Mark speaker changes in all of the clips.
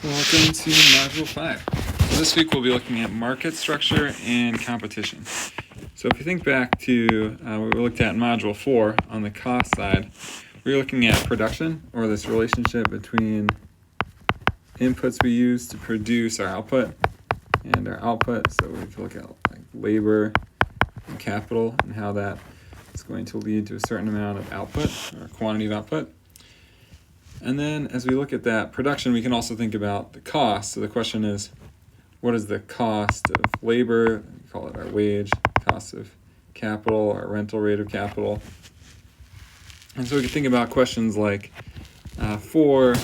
Speaker 1: Welcome to Module 5. So this week we'll be looking at market structure and competition. So if you think back to what we looked at in Module 4 on the cost side, we were looking at production, or this relationship between inputs we use to produce our output and our output. So we can look at like labor and capital and how that is going to lead to a certain amount of output or quantity of output. And then as we look at that production, we can also think about the cost. So the question is, what is the cost of labor? We call it our wage, cost of capital, our rental rate of capital. And so we can think about questions like, for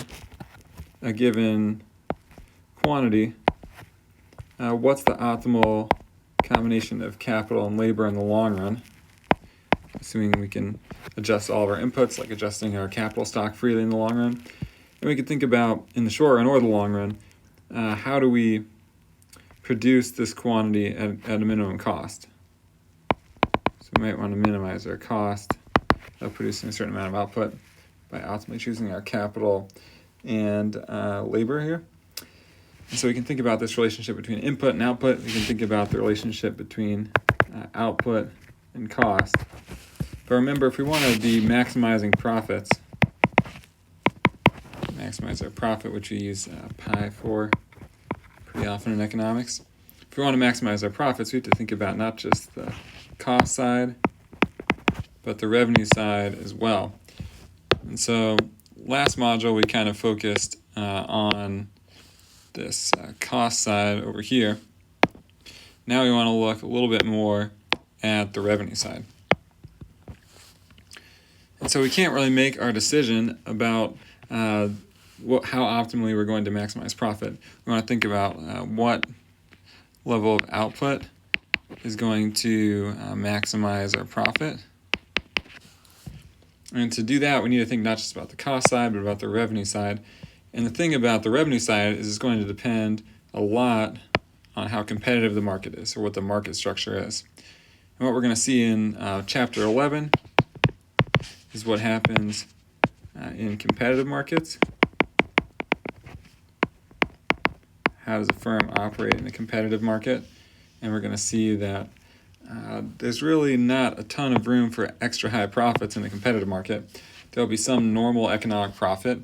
Speaker 1: a given quantity, what's the optimal combination of capital and labor in the long run? Assuming we can adjust all of our inputs, like adjusting our capital stock freely in the long run. And we could think about, in the short run or the long run, how do we produce this quantity at a minimum cost? So we might want to minimize our cost of producing a certain amount of output by optimally choosing our capital and labor here. And so we can think about this relationship between input and output. We can think about the relationship between output and cost. But remember, if we want to be maximizing profits, maximize our profit, which we use pi for pretty often in economics. If we want to maximize our profits, we have to think about not just the cost side, but the revenue side as well. And so last module, we kind of focused on this cost side over here. Now we want to look a little bit more at the revenue side. And so we can't really make our decision about how optimally we're going to maximize profit. We want to think about what level of output is going to maximize our profit. And to do that, we need to think not just about the cost side, but about the revenue side. And the thing about the revenue side is it's going to depend a lot on how competitive the market is, or what the market structure is. And what we're going to see in Chapter 11 is what happens in competitive markets. How does a firm operate in a competitive market? And we're going to see that there's really not a ton of room for extra high profits in the competitive market. There'll be some normal economic profit,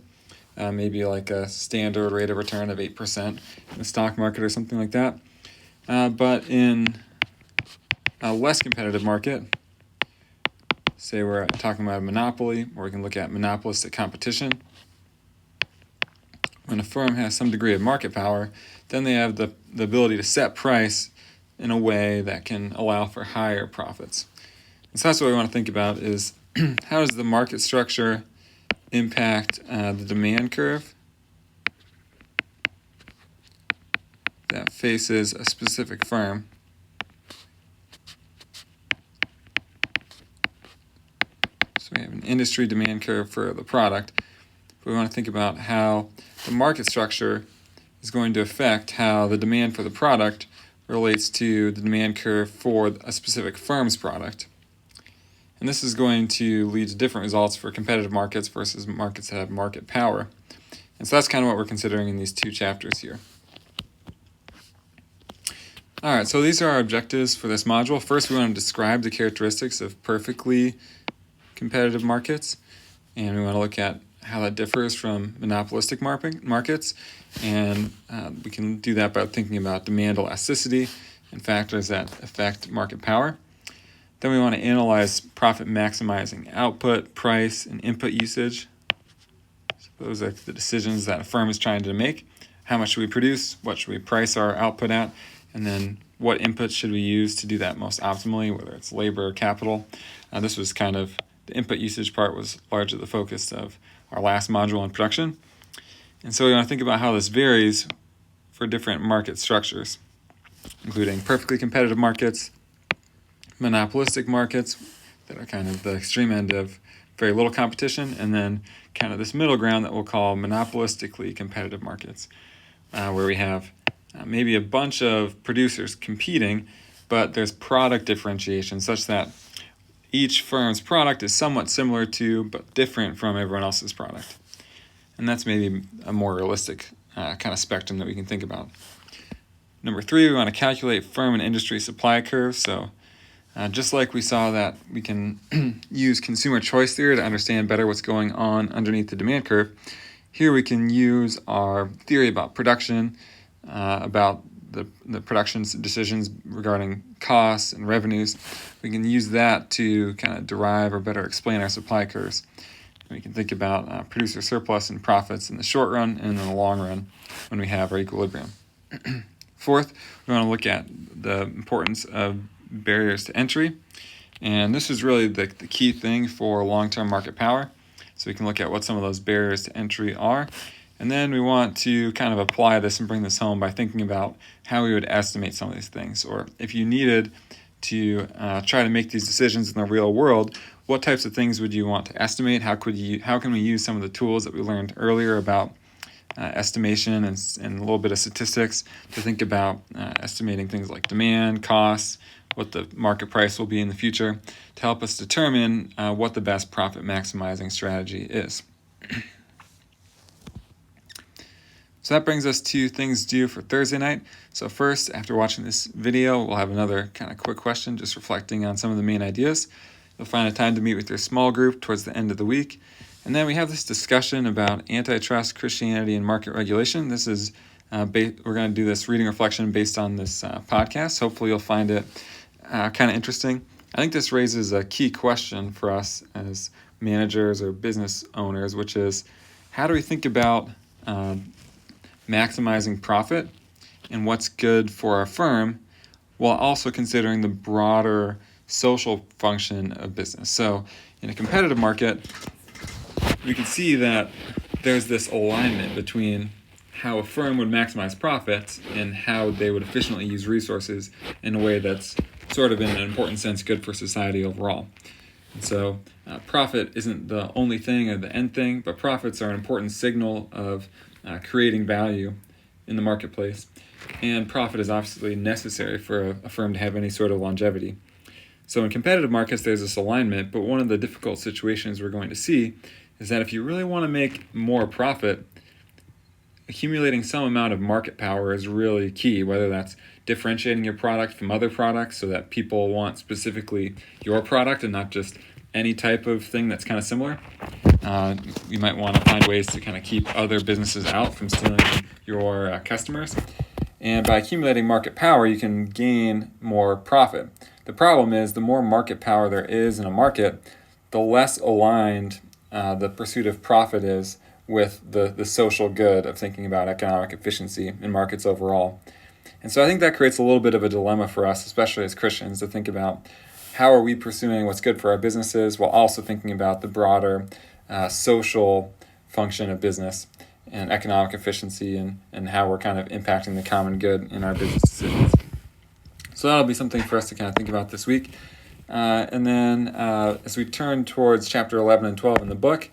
Speaker 1: maybe like a standard rate of return of 8% in the stock market or something like that. But in a less competitive market, say we're talking about a monopoly, or we can look at monopolistic competition. When a firm has some degree of market power, then they have the ability to set price in a way that can allow for higher profits. And so that's what we want to think about is how does the market structure impact the demand curve that faces a specific firm. So we have an industry demand curve for the product. We want to think about how the market structure is going to affect how the demand for the product relates to the demand curve for a specific firm's product. And this is going to lead to different results for competitive markets versus markets that have market power. And so that's kind of what we're considering in these two chapters here. All right, so these are our objectives for this module. First, we want to describe the characteristics of perfectly competitive markets, and we want to look at how that differs from monopolistic markets, and we can do that by thinking about demand elasticity and factors that affect market power. Then we want to analyze profit maximizing output, price, and input usage. So those are the decisions that a firm is trying to make. How much should we produce? What should we price our output at? And then what inputs should we use to do that most optimally, whether it's labor or capital. This was kind of, the input usage part was largely the focus of our last module on production. And so we want to think about how this varies for different market structures, including perfectly competitive markets, monopolistic markets that are kind of the extreme end of very little competition, and then kind of this middle ground that we'll call monopolistically competitive markets, where we have maybe a bunch of producers competing, but there's product differentiation such that each firm's product is somewhat similar to, but different from everyone else's product. And that's maybe a more realistic kind of spectrum that we can think about. Number 3, we want to calculate firm and industry supply curves. So just like we saw that we can use consumer choice theory to understand better what's going on underneath the demand curve, here we can use our theory about production, about the production decisions regarding costs and revenues. We can use that to kind of derive or better explain our supply curves. We can think about producer surplus and profits in the short run and in the long run when we have our equilibrium. Fourth, we want to look at the importance of barriers to entry. And this is really the key thing for long-term market power. So we can look at what some of those barriers to entry are. And then we want to kind of apply this and bring this home by thinking about how we would estimate some of these things. Or if you needed to try to make these decisions in the real world, what types of things would you want to estimate? How can we use some of the tools that we learned earlier about estimation and a little bit of statistics to think about estimating things like demand, costs, what the market price will be in the future, to help us determine what the best profit maximizing strategy is. So that brings us to things due for Thursday night. So first, after watching this video, we'll have another kind of quick question, just reflecting on some of the main ideas. You'll find a time to meet with your small group towards the end of the week. And then we have this discussion about antitrust, Christianity, and market regulation. This is we're going to do this reading reflection based on this podcast. Hopefully you'll find it kind of interesting. I think this raises a key question for us as managers or business owners, which is, how do we think about maximizing profit and what's good for our firm while also considering the broader social function of business? So in a competitive market, we can see that there's this alignment between how a firm would maximize profits and how they would efficiently use resources in a way that's sort of, in an important sense, good for society overall. And so profit isn't the only thing or the end thing, but profits are an important signal of creating value in the marketplace. And profit is obviously necessary for a firm to have any sort of longevity. So in competitive markets, there's this alignment, but one of the difficult situations we're going to see is that if you really want to make more profit, accumulating some amount of market power is really key, whether that's differentiating your product from other products so that people want specifically your product and not just any type of thing that's kind of similar. You might want to find ways to kind of keep other businesses out from stealing your customers. And by accumulating market power, you can gain more profit. The problem is the more market power there is in a market, the less aligned the pursuit of profit is with the social good of thinking about economic efficiency in markets overall. And so I think that creates a little bit of a dilemma for us, especially as Christians, to think about how are we pursuing what's good for our businesses while also thinking about the broader social function of business and economic efficiency and how we're kind of impacting the common good in our business decisions. So that'll be something for us to kind of think about this week. And then as we turn towards chapter 11 and 12 in the book,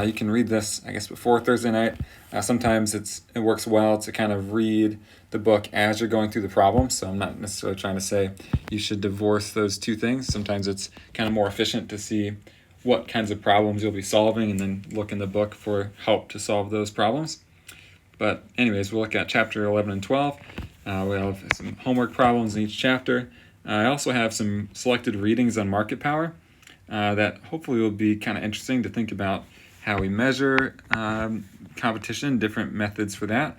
Speaker 1: you can read this, I guess, before Thursday night. Sometimes it works well to kind of read the book as you're going through the problem. So I'm not necessarily trying to say you should divorce those two things. Sometimes it's kind of more efficient to see what kinds of problems you'll be solving and then look in the book for help to solve those problems. But anyways, we'll look at chapter 11 and 12. We have some homework problems in each chapter. I also have some selected readings on market power that hopefully will be kind of interesting to think about how we measure competition, different methods for that.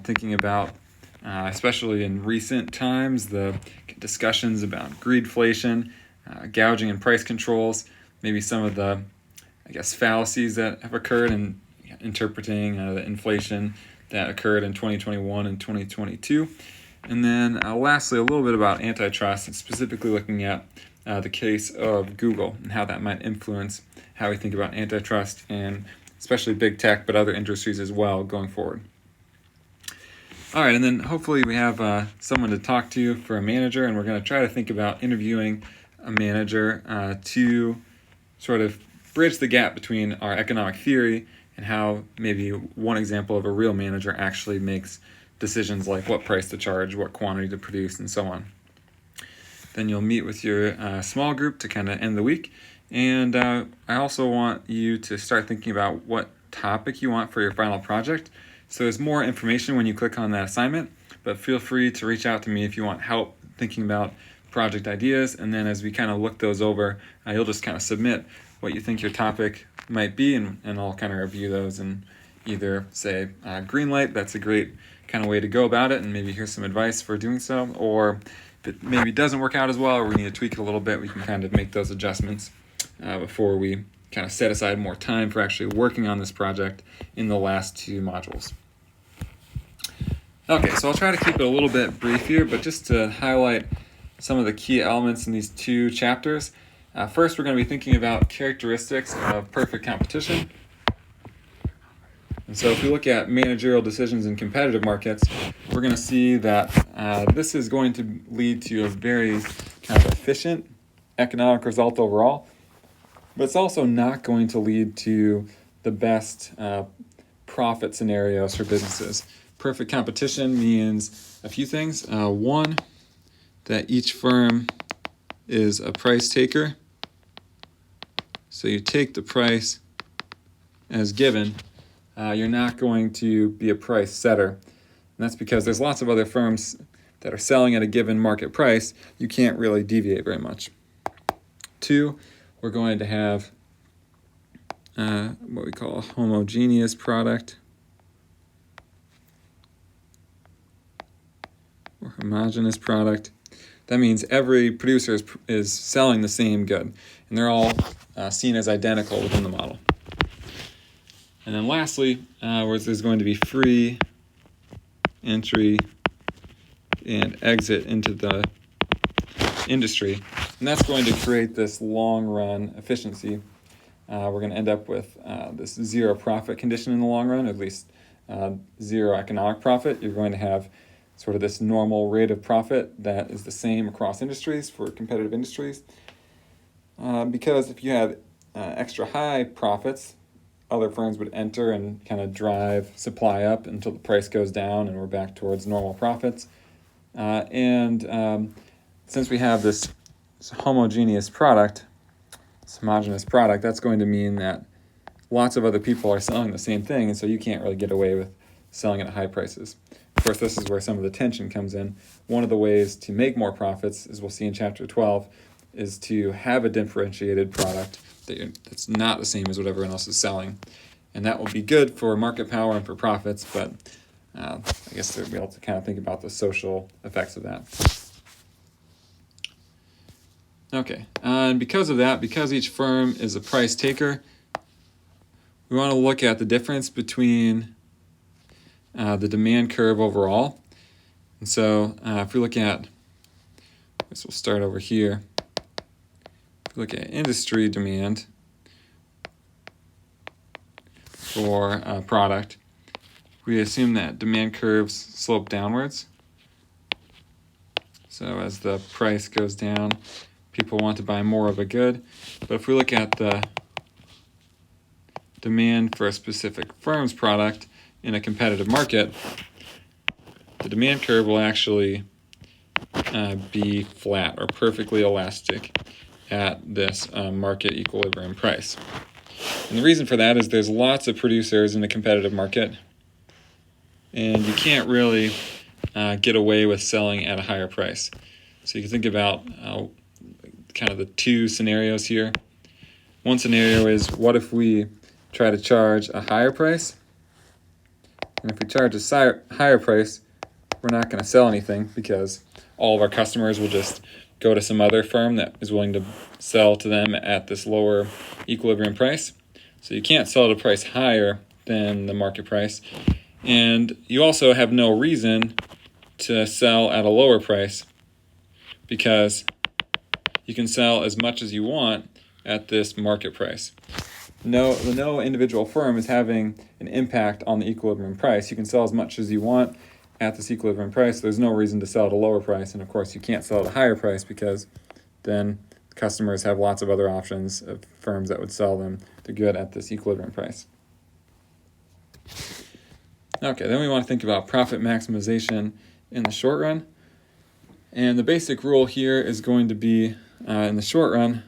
Speaker 1: Thinking about, especially in recent times, the discussions about greedflation, gouging and price controls, maybe some of the, I guess, fallacies that have occurred in interpreting the inflation that occurred in 2021 and 2022. And then lastly, a little bit about antitrust, and specifically looking at the case of Google and how that might influence how we think about antitrust and especially big tech, but other industries as well going forward. All right, and then hopefully we have someone to talk to for a manager, and we're going to try to think about interviewing a manager to sort of bridge the gap between our economic theory and how maybe one example of a real manager actually makes decisions like what price to charge, what quantity to produce, and so on. Then you'll meet with your small group to kind of end the week. And I also want you to start thinking about what topic you want for your final project. So there's more information when you click on that assignment, but feel free to reach out to me if you want help thinking about project ideas. And then as we kind of look those over, you'll just kind of submit what you think your topic might be, and I'll kind of review those and either say green light, that's a great kind of way to go about it, and maybe here's some advice for doing so, or if it maybe doesn't work out as well, or we need to tweak it a little bit, we can kind of make those adjustments before we kind of set aside more time for actually working on this project in the last 2 modules. Okay, so I'll try to keep it a little bit brief here, but just to highlight some of the key elements in these 2 chapters. First, we're going to be thinking about characteristics of perfect competition. And so if we look at managerial decisions in competitive markets, we're going to see that this is going to lead to a very kind of efficient economic result overall, but it's also not going to lead to the best profit scenarios for businesses. Perfect competition means a few things. One, that each firm is a price taker. So you take the price as given. You're not going to be a price setter. And that's because there's lots of other firms that are selling at a given market price. You can't really deviate very much. 2, we're going to have what we call a homogeneous product or homogeneous product. That means every producer is selling the same good, and they're all seen as identical within the model. And then lastly, there's going to be free entry and exit into the industry, and that's going to create this long-run efficiency. We're going to end up with this zero profit condition in the long run, at least zero economic profit. You're going to have sort of this normal rate of profit that is the same across industries for competitive industries. Because if you have extra high profits, other firms would enter and kind of drive supply up until the price goes down and we're back towards normal profits. Since we have this homogeneous product, that's going to mean that lots of other people are selling the same thing, and so you can't really get away with selling at high prices. Of course, this is where some of the tension comes in. One of the ways to make more profits, as we'll see in Chapter 12, is to have a differentiated product that's not the same as what everyone else is selling. And that will be good for market power and for profits, but I guess we'll be able to kind of think about the social effects of that. Okay, and because of that, because each firm is a price taker, we want to look at the difference between the demand curve overall. And so if we look at, I guess we'll start over here. If we look at industry demand for a product, we assume that demand curves slope downwards. So as the price goes down, people want to buy more of a good. But if we look at the demand for a specific firm's product in a competitive market, the demand curve will actually be flat or perfectly elastic at this market equilibrium price. And the reason for that is there's lots of producers in a competitive market, and you can't really get away with selling at a higher price. So you can think about kind of the 2 scenarios here. One scenario is, what if we try to charge a higher price? And if we charge a higher price, we're not going to sell anything because all of our customers will just go to some other firm that is willing to sell to them at this lower equilibrium price. So you can't sell at a price higher than the market price. And you also have no reason to sell at a lower price because you can sell as much as you want at this market price. No individual firm is having an impact on the equilibrium price. You can sell as much as you want at this equilibrium price. There's no reason to sell at a lower price, and of course you can't sell at a higher price because then customers have lots of other options of firms that would sell them the good at this equilibrium price. Okay, then we want to think about profit maximization in the short run. And the basic rule here is going to be, in the short run,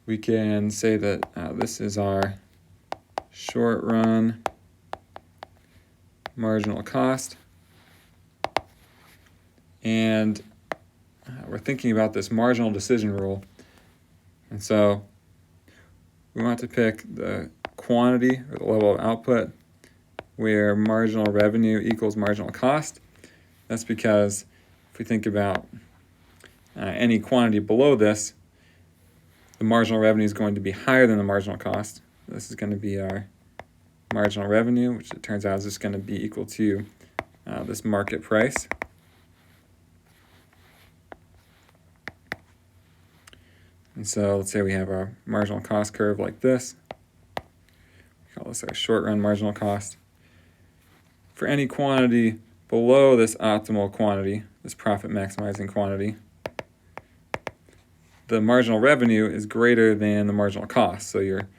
Speaker 1: we can say that this is our short run marginal cost. And we're thinking about this marginal decision rule. And so we want to pick the quantity or the level of output where marginal revenue equals marginal cost. That's because if we think about any quantity below this, the marginal revenue is going to be higher than the marginal cost. This is going to be our marginal revenue, which it turns out is just going to be equal to this market price. And so let's say we have our marginal cost curve like this. We call this our short-run marginal cost. For any quantity below this optimal quantity, this profit-maximizing quantity, the marginal revenue is greater than the marginal cost. So your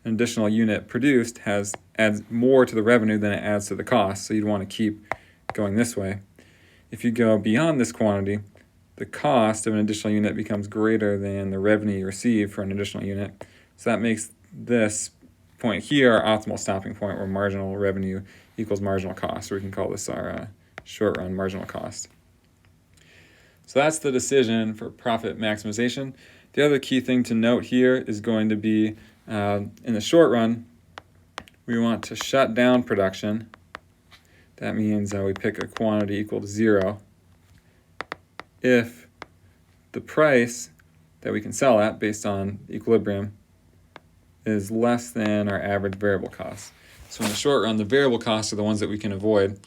Speaker 1: additional unit produced adds more to the revenue than it adds to the cost. So you'd want to keep going this way. If you go beyond this quantity, the cost of an additional unit becomes greater than the revenue you receive for an additional unit. So that makes this point here our optimal stopping point where marginal revenue equals marginal cost. So we can call this our short-run marginal cost. So that's the decision for profit maximization. The other key thing to note here is going to be in the short run, we want to shut down production. That means we pick a quantity equal to 0 if the price that we can sell at based on equilibrium is less than our average variable cost. So in the short run, the variable costs are the ones that we can avoid.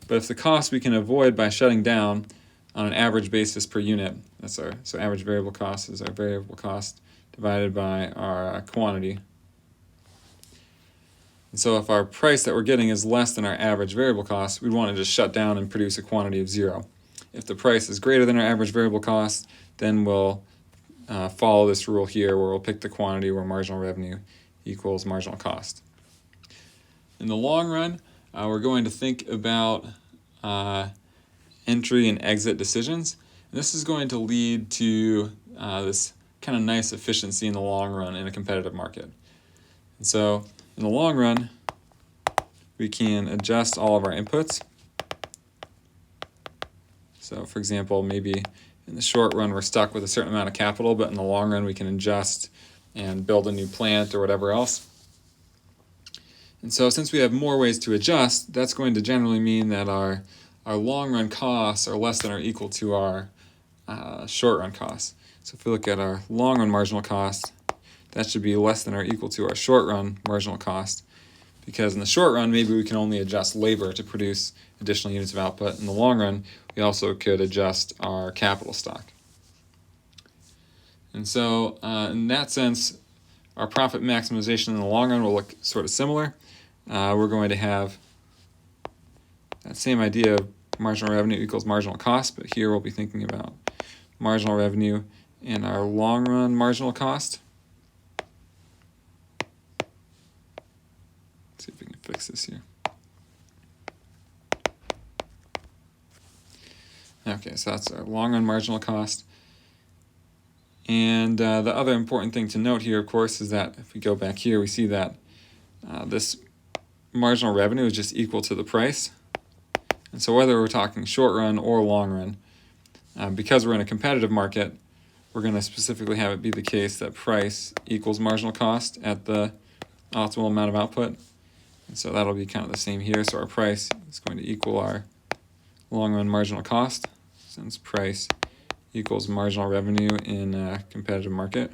Speaker 1: But if the costs we can avoid by shutting down on an average basis per unit, so average variable cost is our variable cost divided by our quantity. And so if our price that we're getting is less than our average variable cost, we'd want to just shut down and produce a quantity of 0. If the price is greater than our average variable cost, then we'll follow this rule here where we'll pick the quantity where marginal revenue equals marginal cost. In the long run, we're going to think about entry and exit decisions. And this is going to lead to this kind of nice efficiency in the long run in a competitive market. And so in the long run, we can adjust all of our inputs. So for example, maybe in the short run we're stuck with a certain amount of capital, but in the long run we can adjust and build a new plant or whatever else. And so since we have more ways to adjust, that's going to generally mean that our long run costs are less than or equal to our short run costs. So if we look at our long run marginal cost, that should be less than or equal to our short run marginal cost, because in the short run maybe we can only adjust labor to produce additional units of output. In the long run, we also could adjust our capital stock. And so in that sense, our profit maximization in the long run will look sort of similar. We're going to have that same idea of marginal revenue equals marginal cost, but here we'll be thinking about marginal revenue and our long run marginal cost. Let's see if we can fix this here. Okay, so that's our long run marginal cost. And the other important thing to note here, of course, is that if we go back here, we see that this marginal revenue is just equal to the price. And so whether we're talking short run or long run, because we're in a competitive market, we're going to specifically have it be the case that price equals marginal cost at the optimal amount of output. And so that'll be kind of the same here. So our price is going to equal our long run marginal cost, since price equals marginal revenue in a competitive market.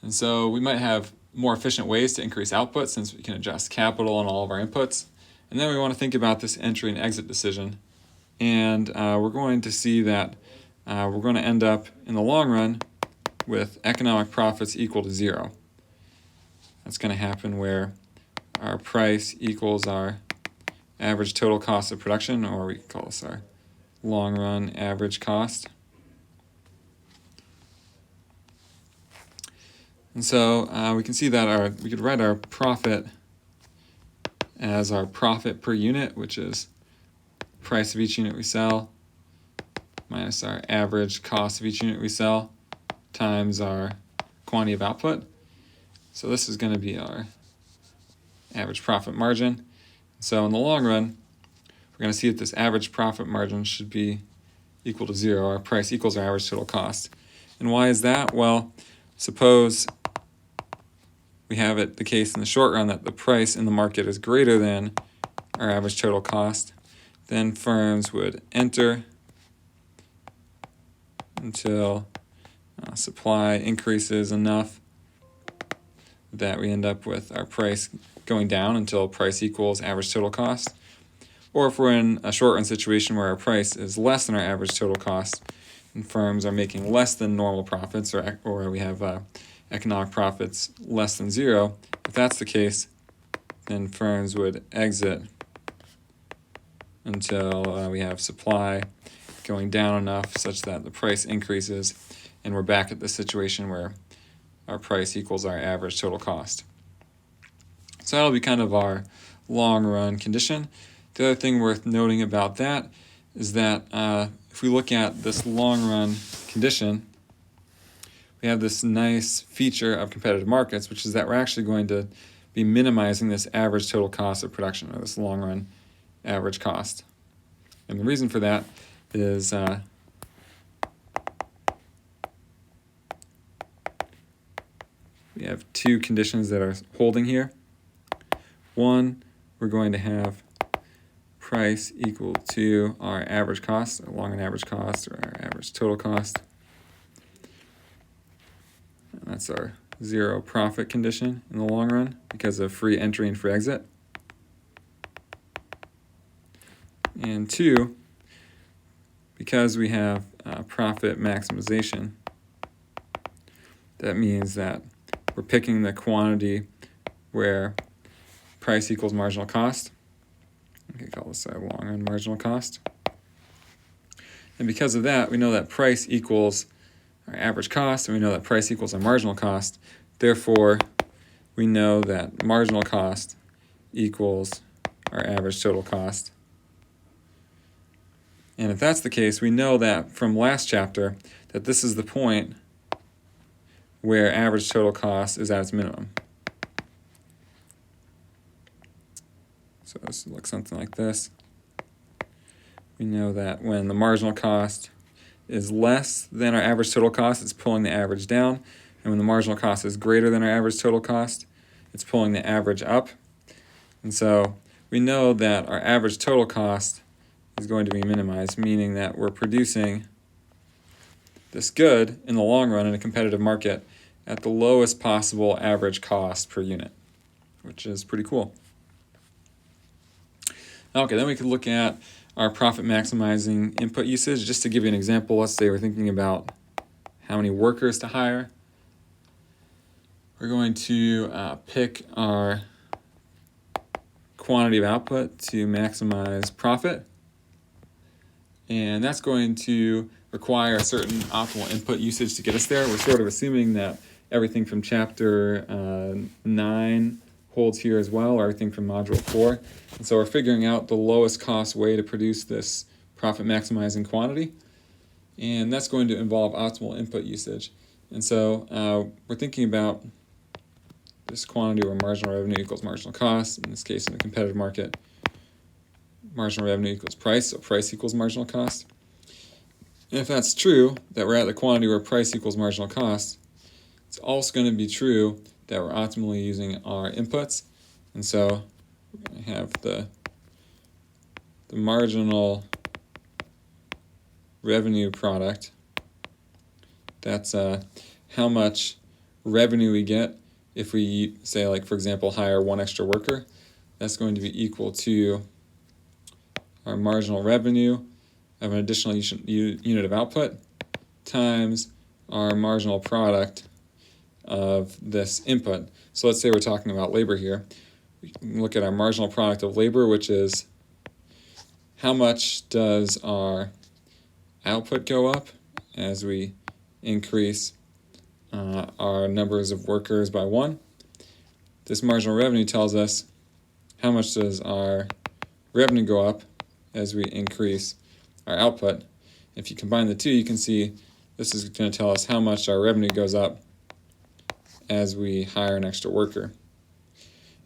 Speaker 1: And so we might have more efficient ways to increase output since we can adjust capital on all of our inputs. And then we want to think about this entry and exit decision. And we're going to see that we're going to end up in the long run with economic profits equal to 0. That's going to happen where our price equals our average total cost of production, or we call this our long run average cost. And so we can see that we could write our profit as our profit per unit, which is price of each unit we sell minus our average cost of each unit we sell times our quantity of output. So this is going to be our average profit margin. So in the long run, we're going to see that this average profit margin should be equal to 0. Our price equals our average total cost. And why is that? Well, suppose we have it the case in the short run that the price in the market is greater than our average total cost, then firms would enter until supply increases enough that we end up with our price going down until price equals average total cost. Or if we're in a short run situation where our price is less than our average total cost and firms are making less than normal profits, or we have economic profits less than 0, if that's the case, then firms would exit until we have supply going down enough such that the price increases and we're back at the situation where our price equals our average total cost. So that'll be kind of our long run condition. The other thing worth noting about that is that if we look at this long run condition, we have this nice feature of competitive markets, which is that we're actually going to be minimizing this average total cost of production, or this long run average cost. And the reason for that is we have two conditions that are holding here. One, we're going to have price equal to our average cost, our long run average cost, or our average total cost. And that's our 0 profit condition in the long run because of free entry and free exit. And 2, because we have profit maximization, that means that we're picking the quantity where price equals marginal cost. We can call this our long run marginal cost. And because of that, we know that price equals our average cost, and we know that price equals our marginal cost. Therefore, we know that marginal cost equals our average total cost. And if that's the case, we know that from last chapter that this is the point where average total cost is at its minimum. So this looks something like this. We know that when the marginal cost is less than our average total cost, it's pulling the average down. And when the marginal cost is greater than our average total cost, it's pulling the average up. And so we know that our average total cost is going to be minimized, meaning that we're producing this good in the long run in a competitive market at the lowest possible average cost per unit, which is pretty cool. Okay, then we could look at our profit maximizing input usage. Just to give you an example, let's say we're thinking about how many workers to hire. We're going to pick our quantity of output to maximize profit. And that's going to require a certain optimal input usage to get us there. We're sort of assuming that everything from chapter 9 holds here as well, or everything from module 4. And so we're figuring out the lowest cost way to produce this profit maximizing quantity. And that's going to involve optimal input usage. And so we're thinking about this quantity where marginal revenue equals marginal cost. In this case, in the competitive market, marginal revenue equals price, so price equals marginal cost. And if that's true, that we're at the quantity where price equals marginal cost, it's also going to be true that we're optimally using our inputs. And so we're going to have the marginal revenue product. That's how much revenue we get if we, say, like, for example, hire one extra worker. That's going to be equal to our marginal revenue of an additional unit of output times our marginal product of this input. So let's say we're talking about labor here. We can look at our marginal product of labor, which is how much does our output go up as we increase our numbers of workers by 1. This marginal revenue tells us how much does our revenue go up as we increase our output. If you combine the two, you can see this is going to tell us how much our revenue goes up as we hire an extra worker.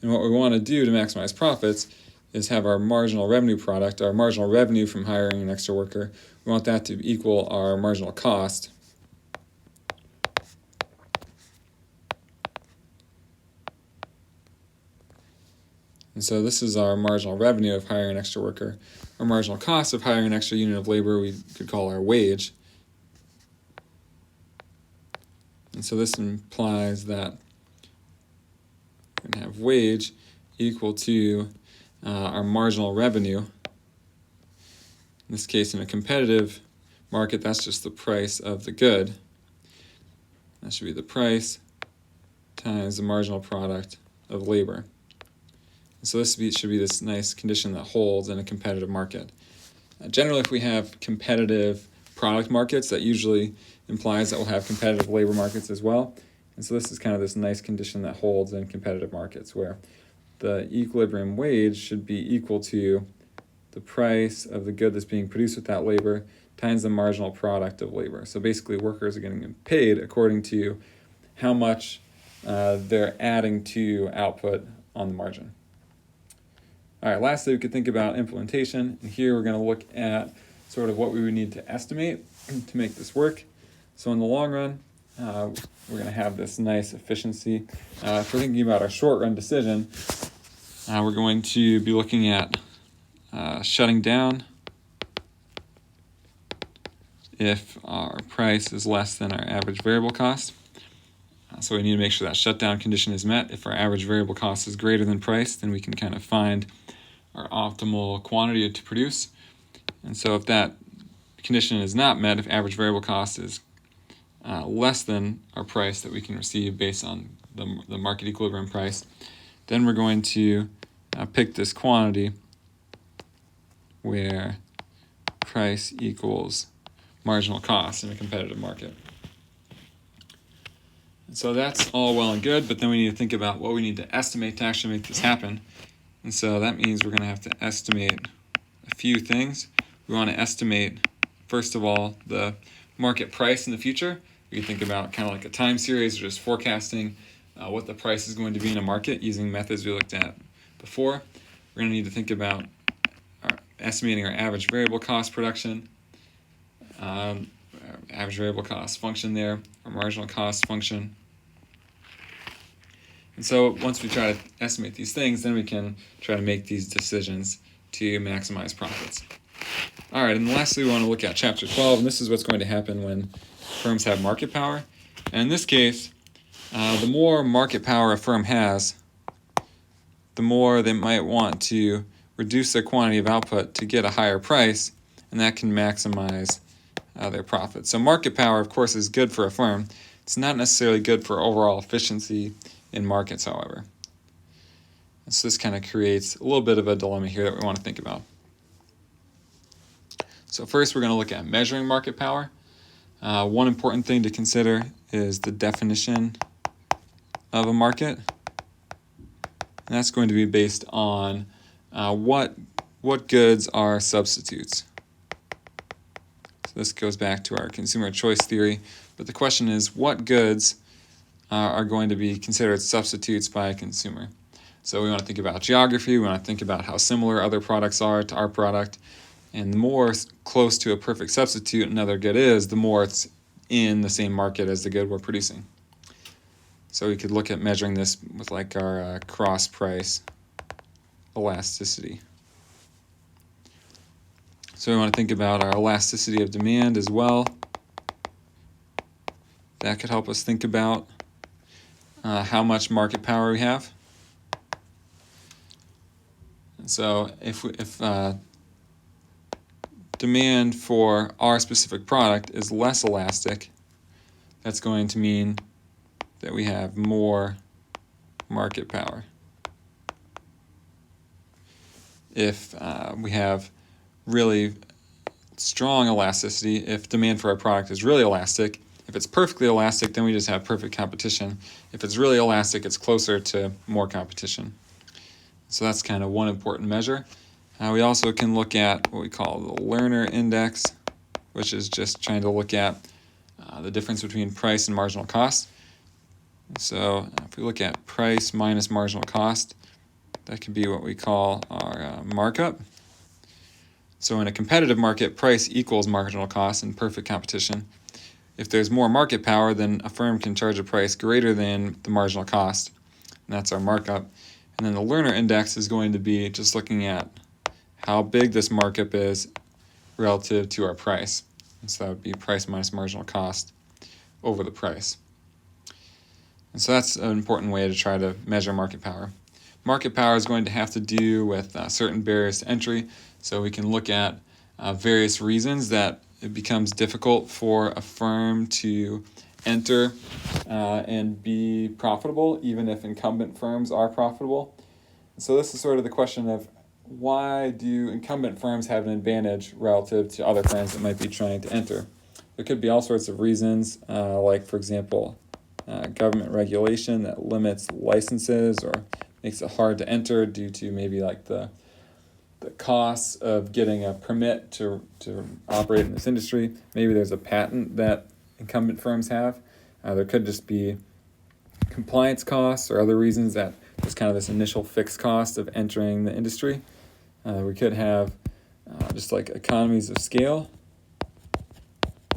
Speaker 1: And what we want to do to maximize profits is have our marginal revenue product, our marginal revenue from hiring an extra worker, we want that to equal our marginal cost. And so this is our marginal revenue of hiring an extra worker. Our marginal cost of hiring an extra unit of labor we could call our wage. And so this implies that we're going to have wage equal to our marginal revenue. In this case, in a competitive market, that's just the price of the good. That should be the price times the marginal product of labor. And so this should be this nice condition that holds in a competitive market. Generally, if we have competitive product markets, that usually implies that we'll have competitive labor markets as well. And so this is kind of this nice condition that holds in competitive markets, where the equilibrium wage should be equal to the price of the good that's being produced with that labor times the marginal product of labor. So basically, workers are getting paid according to how much they're adding to output on the margin. All right, lastly, we could think about implementation. And here we're going to look at sort of what we would need to estimate to make this work. So in the long run, we're going to have this nice efficiency. If we're thinking about our short-run decision, we're going to be looking at shutting down if our price is less than our average variable cost. So we need to make sure that shutdown condition is met. If our average variable cost is greater than price, then we can kind of find our optimal quantity to produce. And so if that condition is not met, if average variable cost is less than our price that we can receive based on the market equilibrium price, then we're going to pick this quantity where price equals marginal cost in a competitive market. And so that's all well and good, but then we need to think about what we need to estimate to actually make this happen. And so that means we're going to have to estimate a few things. We want to estimate, first of all, the market price in the future. We can think about kind of like a time series, or just forecasting what the price is going to be in a market using methods we looked at before. We're going to need to think about estimating our average variable cost production, average variable cost function there, our marginal cost function. And so once we try to estimate these things, then we can try to make these decisions to maximize profits. All right, and lastly, we want to look at Chapter 12, and this is what's going to happen when firms have market power. And in this case, the more market power a firm has, the more they might want to reduce their quantity of output to get a higher price, and that can maximize their profit. So market power, of course, is good for a firm. It's not necessarily good for overall efficiency in markets, however. And so this kind of creates a little bit of a dilemma here that we want to think about. So first, we're going to look at measuring market power. One important thing to consider is the definition of a market. And that's going to be based on what goods are substitutes. So this goes back to our consumer choice theory. But the question is, what goods are going to be considered substitutes by a consumer? So we want to think about geography. We want to think about how similar other products are to our product. And the more close to a perfect substitute another good is, the more it's in the same market as the good we're producing. So we could look at measuring this with like our cross-price elasticity. So we want to think about our elasticity of demand as well. That could help us think about how much market power we have. And so if demand for our specific product is less elastic, that's going to mean that we have more market power. If we have really strong elasticity, if demand for our product is really elastic, if it's perfectly elastic, then we just have perfect competition. If it's really elastic, it's closer to more competition. So that's kind of one important measure. We also can look at what we call the learner index, which is just trying to look at the difference between price and marginal cost. So if we look at price minus marginal cost, that could be what we call our markup. So in a competitive market, price equals marginal cost in perfect competition. If there's more market power, then a firm can charge a price greater than the marginal cost, and that's our markup. And then the learner index is going to be just looking at how big this markup is relative to our price. And so that would be price minus marginal cost over the price. And so that's an important way to try to measure market power. Market power is going to have to do with certain barriers to entry. So we can look at various reasons that it becomes difficult for a firm to enter and be profitable, even if incumbent firms are profitable. So this is sort of the question of why do incumbent firms have an advantage relative to other firms that might be trying to enter? There could be all sorts of reasons, like, for example, government regulation that limits licenses or makes it hard to enter due to maybe like the costs of getting a permit to operate in this industry. Maybe there's a patent that incumbent firms have. There could just be compliance costs or other reasons that there's kind of this initial fixed cost of entering the industry. We could have just like economies of scale,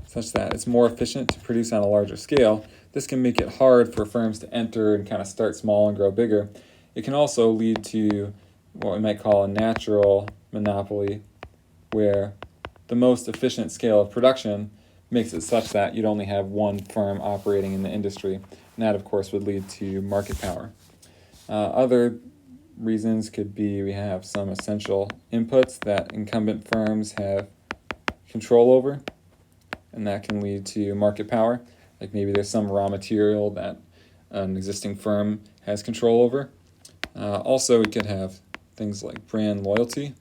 Speaker 1: such that it's more efficient to produce on a larger scale. This can make it hard for firms to enter and kind of start small and grow bigger. It can also lead to what we might call a natural monopoly, where the most efficient scale of production makes it such that you'd only have one firm operating in the industry. And that, of course, would lead to market power. Other reasons could be we have some essential inputs that incumbent firms have control over, and that can lead to market power. Like maybe there's some raw material that an existing firm has control over. Also, we could have things like brand loyalty.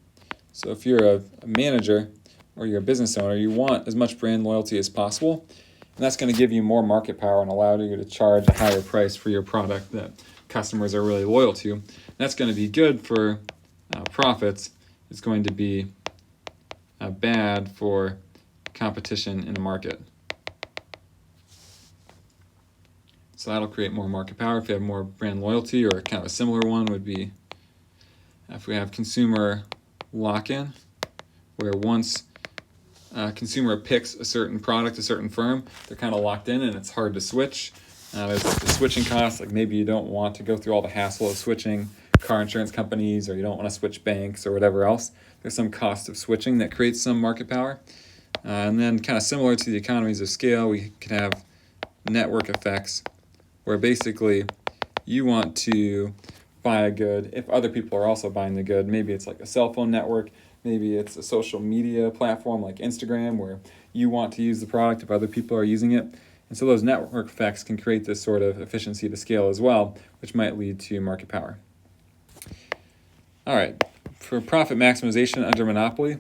Speaker 1: So if you're a manager or you're a business owner, you want as much brand loyalty as possible, and that's going to give you more market power and allow you to charge a higher price for your product that customers are really loyal to. And that's going to be good for profits. It's going to be bad for competition in the market. So that'll create more market power. If you have more brand loyalty, or kind of a similar one would be if we have consumer lock-in, where once a consumer picks a certain product, a certain firm, they're kind of locked in and it's hard to switch. There's the switching costs, like maybe you don't want to go through all the hassle of switching car insurance companies, or you don't want to switch banks or whatever else. There's some cost of switching that creates some market power. And then kind of similar to the economies of scale, we can have network effects, where basically you want to buy a good if other people are also buying the good. Maybe it's like a cell phone network, maybe it's a social media platform like Instagram, where you want to use the product if other people are using it. And so those network effects can create this sort of efficiency to scale as well, which might lead to market power. All right, for profit maximization under monopoly,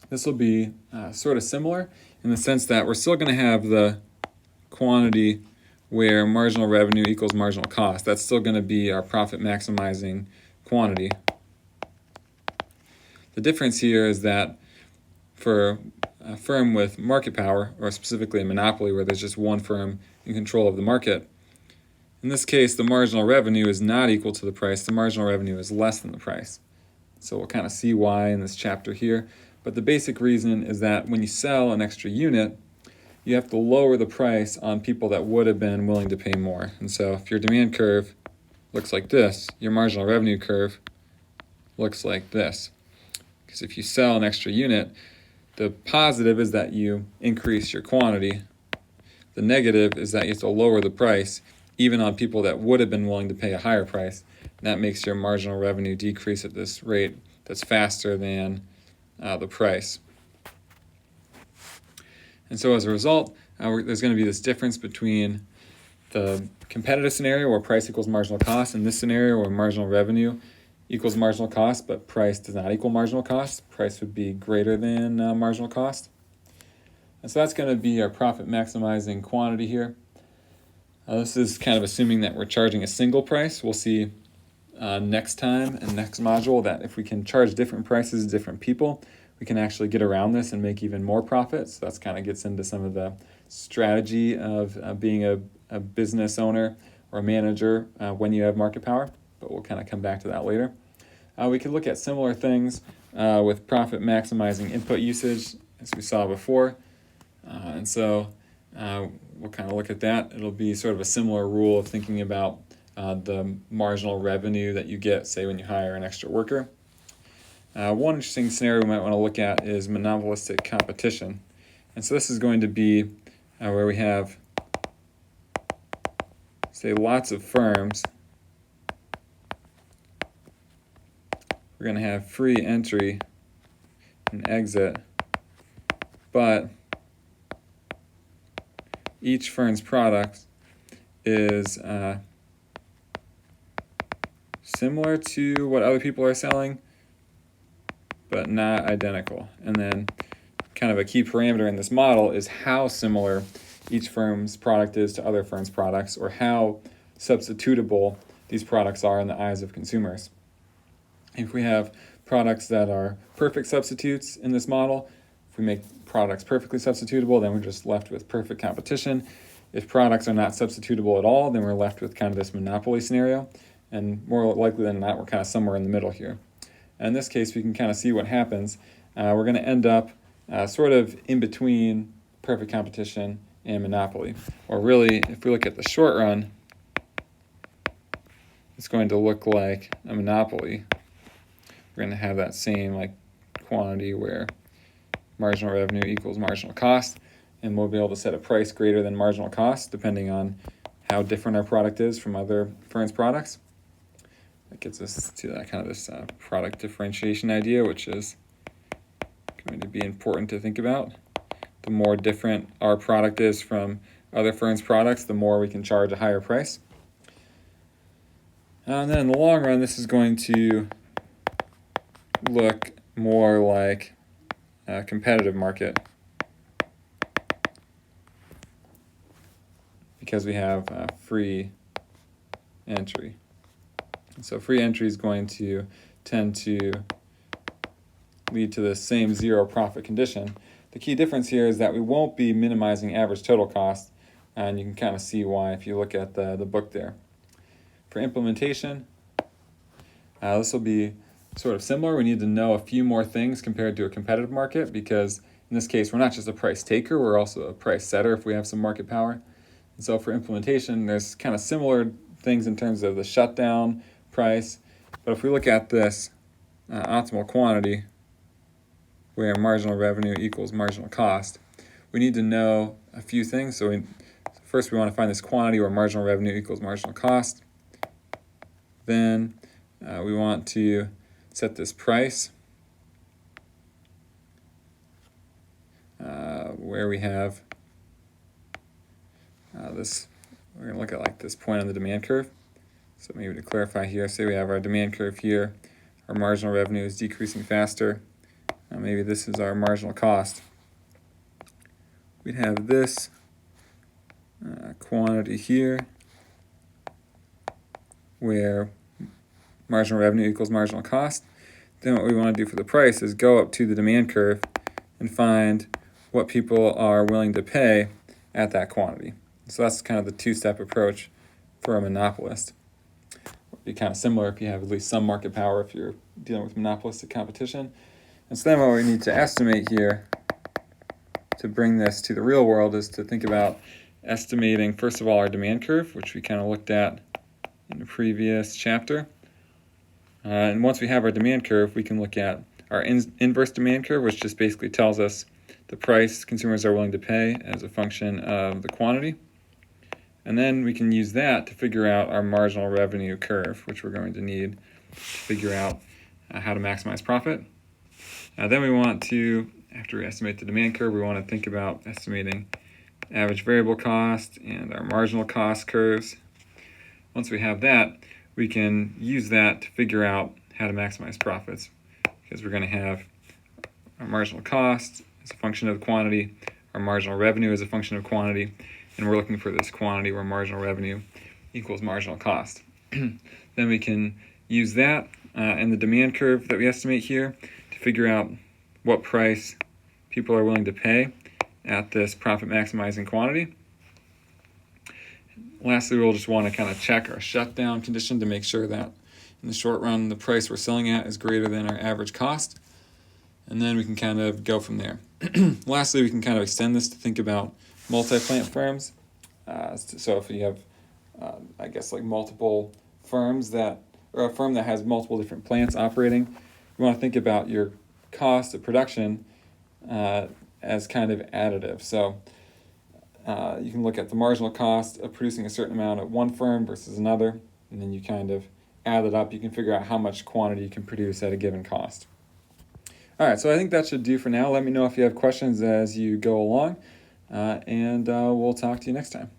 Speaker 1: this will be sort of similar in the sense that we're still going to have the quantity where marginal revenue equals marginal cost. That's still going to be our profit maximizing quantity. The difference here is that for a firm with market power, or specifically a monopoly where there's just one firm in control of the market, in this case the marginal revenue is not equal to the price. The marginal revenue is less than the price. So we'll kind of see why in this chapter here. But the basic reason is that when you sell an extra unit, you have to lower the price on people that would have been willing to pay more. And so if your demand curve looks like this, your marginal revenue curve looks like this. Because if you sell an extra unit, the positive is that you increase your quantity. The negative is that you have to lower the price, even on people that would have been willing to pay a higher price. And that makes your marginal revenue decrease at this rate that's faster than the price. And so as a result, there's going to be this difference between the competitive scenario where price equals marginal cost and this scenario where marginal revenue equals marginal cost, but price does not equal marginal cost. Price would be greater than marginal cost. And so that's going to be our profit maximizing quantity here. This is kind of assuming that we're charging a single price. We'll see next time in next module that if we can charge different prices to different people, we can actually get around this and make even more profits. So that's kind of gets into some of the strategy of being a business owner or a manager when you have market power, but we'll kind of come back to that later. We could look at similar things with profit maximizing input usage, as we saw before. And so we'll kind of look at that. It'll be sort of a similar rule of thinking about the marginal revenue that you get, say, when you hire an extra worker. One interesting scenario we might want to look at is monopolistic competition. And so this is going to be where we have, say, lots of firms. We're going to have free entry and exit, but each firm's product is similar to what other people are selling, but not identical. And then kind of a key parameter in this model is how similar each firm's product is to other firms' products, or how substitutable these products are in the eyes of consumers. If we have products that are perfect substitutes in this model, if we make products perfectly substitutable, then we're just left with perfect competition. If products are not substitutable at all, then we're left with kind of this monopoly scenario. And more likely than not, we're kind of somewhere in the middle here. In this case, we can kind of see what happens. We're going to end up sort of in between perfect competition and monopoly. Or really, if we look at the short run, it's going to look like a monopoly. We're going to have that same quantity where marginal revenue equals marginal cost, and we'll be able to set a price greater than marginal cost depending on how different our product is from other firms' products. That gets us to that kind of this product differentiation idea, which is going to be important to think about. The more different our product is from other firms' products, the more we can charge a higher price. And then in the long run, this is going to look more like a competitive market, because we have free entry. And so free entry is going to tend to lead to the same zero profit condition. The key difference here is that we won't be minimizing average total cost, and you can kind of see why if you look at the book there. For implementation, this will be sort of similar. We need to know a few more things compared to a competitive market, because in this case, we're not just a price taker, we're also a price setter if we have some market power. And so for implementation, there's kind of similar things in terms of the shutdown price. But if we look at this optimal quantity, where marginal revenue equals marginal cost, we need to know a few things. So first we want to find this quantity where marginal revenue equals marginal cost. Then we want to set this price where we have this, we're going to look at this point on the demand curve. So maybe to clarify here, say we have our demand curve here, our marginal revenue is decreasing faster. Maybe this is our marginal cost. We'd have this quantity here where marginal revenue equals marginal cost. Then what we want to do for the price is go up to the demand curve and find what people are willing to pay at that quantity. So that's kind of the two-step approach for a monopolist. It'd be kind of similar if you have at least some market power if you're dealing with monopolistic competition. And so then what we need to estimate here to bring this to the real world is to think about estimating, first of all, our demand curve, which we kind of looked at in the previous chapter. And once we have our demand curve, we can look at our inverse demand curve, which just basically tells us the price consumers are willing to pay as a function of the quantity. And then we can use that to figure out our marginal revenue curve, which we're going to need to figure out how to maximize profit. Then we want to, after we estimate the demand curve, we want to think about estimating average variable cost and our marginal cost curves. Once we have that, we can use that to figure out how to maximize profits, because we're going to have our marginal cost as a function of the quantity, our marginal revenue as a function of quantity, and we're looking for this quantity where marginal revenue equals marginal cost. Then we can use that and the demand curve that we estimate here to figure out what price people are willing to pay at this profit maximizing quantity. Lastly, we'll just want to kind of check our shutdown condition to make sure that in the short run the price we're selling at is greater than our average cost. And then we can kind of go from there. Lastly, we can kind of extend this to think about multi-plant firms. So if you have, I guess, like multiple firms or a firm that has multiple different plants operating, you want to think about your cost of production as kind of additive. So you can look at the marginal cost of producing a certain amount at one firm versus another, and then you kind of add it up. You can figure out how much quantity you can produce at a given cost. All right, so I think that should do for now. Let me know if you have questions as you go along, and we'll talk to you next time.